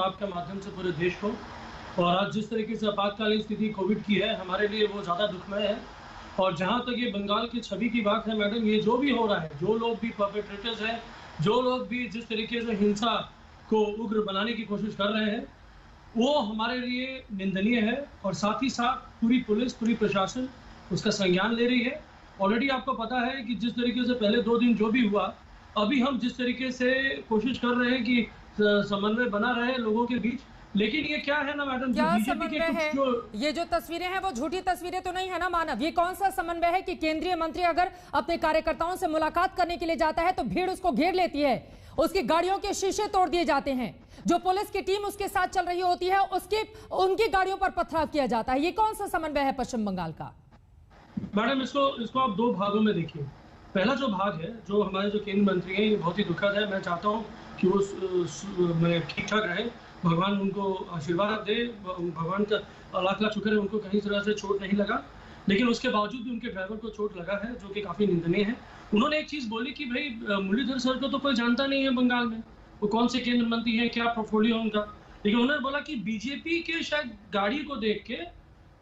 आपके माध्यम से पूरे देश को। और आज जिस तरीके से आपातकालीन स्थिति कोविड की है, हमारे लिए वो ज़्यादा दुखमय है। और जहाँ तक ये बंगाल की छवि की बात है मैडम, ये जो भी हो रहा है, जो लोग भी परपेट्रेटर्स हैं, जो लोग भी जिस तरीके से हिंसा को उग्र बनाने की कोशिश कर रहे हैं, वो हमारे लिए निंदनीय है। और साथ ही साथ पूरी पुलिस, पूरी प्रशासन उसका संज्ञान ले रही है। ऑलरेडी आपको पता है कि जिस तरीके से पहले 2 दिन जो भी हुआ, अभी हम जिस तरीके से कोशिश कर रहे हैं कि समन्वय बना रहे लोगों के बीच, लेकिन ये क्या है ना मैडम, क्या बीजेपी समन्वय के है? कुछ ये जो तस्वीरें हैं वो झूठी तस्वीरें तो नहीं है ना मानव? ये कौन सा समन्वय है कि केंद्रीय मंत्री अगर अपने कार्यकर्ताओं से मुलाकात करने के लिए जाता है तो भीड़ उसको घेर लेती है, उसकी गाड़ियों के शीशे तोड़ दिए जाते हैं, जो पुलिस की टीम उसके साथ चल रही होती है उनकी गाड़ियों पर पथराव किया जाता है। ये कौन सा समन्वय है पश्चिम बंगाल का? मैडम, इसको आप 2 भागों में देखिए। पहला जो भाग है, जो हमारे जो केंद्रीय मंत्री हैं, ये बहुत ही दुखद है। मैं चाहता हूँ कि वो ठीक ठाक रहे, भगवान उनको आशीर्वाद दे, भगवान का लाख लाख शुक्र है उनको कहीं तरह से चोट नहीं लगा। लेकिन उसके बावजूद भी उनके ड्राइवर को चोट लगा है, जो कि काफ़ी निंदनीय है। उन्होंने एक चीज़ बोली कि भाई मुरलीधर सर को तो कोई जानता नहीं है बंगाल में, वो कौन से केंद्र मंत्री हैं, क्या पोर्टफोलियो है उनका। लेकिन उन्होंने बोला कि बीजेपी के शायद गाड़ी को देख के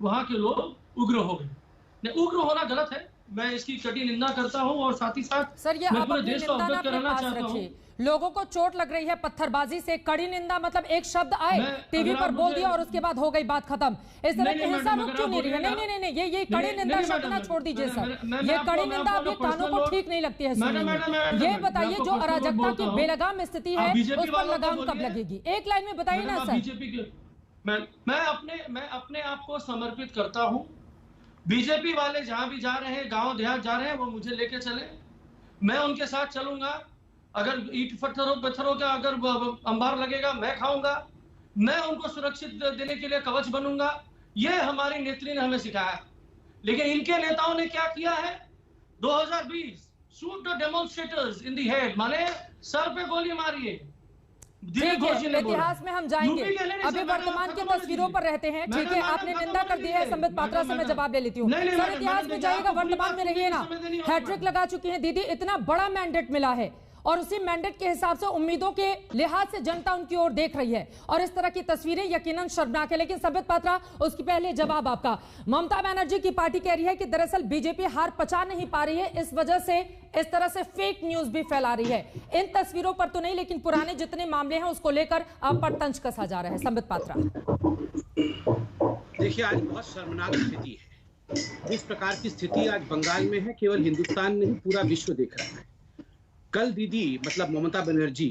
वहाँ के लोग उग्र हो गए। उग्र होना गलत है, मैं इसकी कड़ी निंदा करता हूं। और साथ ही साथ सर, ये मैं पूरे देश को अवगत कराना चाहता हूं। लोगों को चोट लग रही है पत्थरबाजी से, कड़ी निंदा मतलब एक शब्द आए टीवी पर बोल दिया और उसके बाद हो गई बात खत्म। इस तरह की हिंसा रुक क्यों नहीं रही है? नहीं, ये कड़ी निंदा शब्द ना छोड़ दीजिए सर। ये कड़ी निंदा आपके कानों को ठीक नहीं लगती है सुनने में। ये बताइए, जो अराजकता की बेलगाम स्थिति है उस पर लगाम कब लगेगी? एक लाइन में बताइए ना सर। बीजेपी के मैं अपने आप को समर्पित करता हूं। बीजेपी वाले जहां भी जा रहे हैं, गांव देहात जा रहे हैं, वो मुझे लेके चले, मैं उनके साथ चलूंगा। अगर ईंट पत्थरों का अगर अंबार लगेगा, मैं खाऊंगा। मैं उनको सुरक्षित देने के लिए कवच बनूंगा। ये हमारी नेत्री ने हमें सिखाया। लेकिन इनके नेताओं ने क्या किया है? 2020 shoot the demonstrators in the head, माने सर पे गोली मारिए। इतिहास में हम जाएंगे, अभी वर्तमान की तस्वीरों पर रहते हैं। ठीक है, आपने निंदा कर दी है संबित पात्रा से, मैं जवाब ले लेती हूँ। सर, इतिहास में जाइएगा, वर्तमान में रहिए ना। हैट्रिक लगा चुकी हैं दीदी, इतना बड़ा मैंडेट मिला है और उसी मैंडेट के हिसाब से उम्मीदों के लिहाज से जनता उनकी ओर देख रही है। और इस तरह की तस्वीरें यकीनन शर्मनाक है। लेकिन संबित पात्रा, उसकी पहले जवाब आपका। ममता बनर्जी की पार्टी कह रही है कि दरअसल बीजेपी हार पचा नहीं पा रही है, इस वजह से इस तरह से फेक न्यूज भी फैला रही है। इन तस्वीरों पर तो नहीं, लेकिन पुराने जितने मामले हैं उसको लेकर अब पर तंज कसा जा रहा है। संबित पात्रा, देखिए, आज बहुत शर्मनाक स्थिति है। इस प्रकार की स्थिति आज बंगाल में है, केवल हिंदुस्तान नहीं पूरा विश्व देख रहा है। कल दीदी मतलब ममता बनर्जी,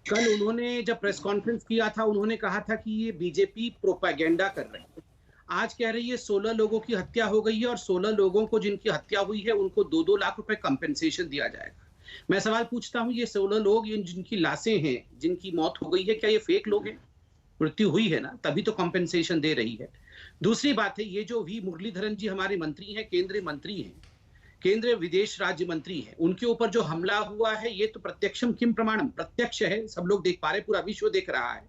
कल उन्होंने जब प्रेस कॉन्फ्रेंस किया था, उन्होंने कहा था कि ये बीजेपी प्रोपेगेंडा कर रही है। आज कह रही है 16 लोगों की हत्या हो गई है और 16 लोगों को जिनकी हत्या हुई है उनको 2-2 लाख रुपए कंपेंसेशन दिया जाएगा। मैं सवाल पूछता हूं, ये 16 लोग जिनकी लाशें हैं, जिनकी मौत हो गई है, क्या ये फेक लोग हैं? मृत्यु हुई है ना, तभी तो कंपेंसेशन दे रही है। दूसरी बात है, ये जो वी मुरलीधरन जी हमारे मंत्री हैं, केंद्रीय मंत्री हैं, केंद्रीय विदेश राज्य मंत्री हैं, उनके ऊपर जो हमला हुआ है ये तो प्रत्यक्षम किम प्रमाणम, प्रत्यक्ष है, सब लोग देख पा रहे, पूरा विश्व देख रहा है।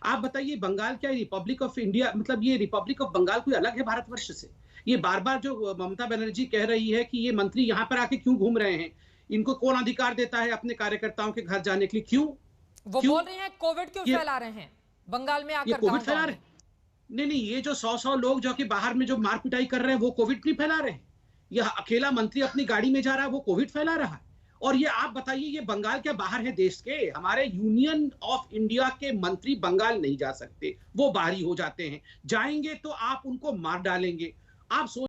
आप बताइए, बंगाल क्या रिपब्लिक ऑफ इंडिया, मतलब ये रिपब्लिक ऑफ बंगाल कोई अलग है भारतवर्ष से? ये बार बार जो ममता बनर्जी कह रही है कि ये मंत्री यहाँ पर आके क्यों घूम रहे हैं, इनको कौन अधिकार देता है अपने कार्यकर्ताओं के घर जाने के लिए? क्यों वो बोल रहे हैं कोविड क्यों फैला रहे हैं बंगाल में आकर? कोविड फैला रहे हैं? नहीं, ये जो 100 लोग जो कि बाहर में जो मार पिटाई कर रहे हैं वो कोविड नहीं फैला रहे हैं। यह अकेला मंत्री अपनी गाड़ी में जा रहा है, वो कोविड फैला रहा है। और ये आप बताइए, ये बंगाल क्या बाहर है देश के? हमारे यूनियन ऑफ इंडिया के मंत्री बंगाल नहीं जा सकते, वो बाहरी हो जाते हैं। जाएंगे तो आप उनको मार डालेंगे। आप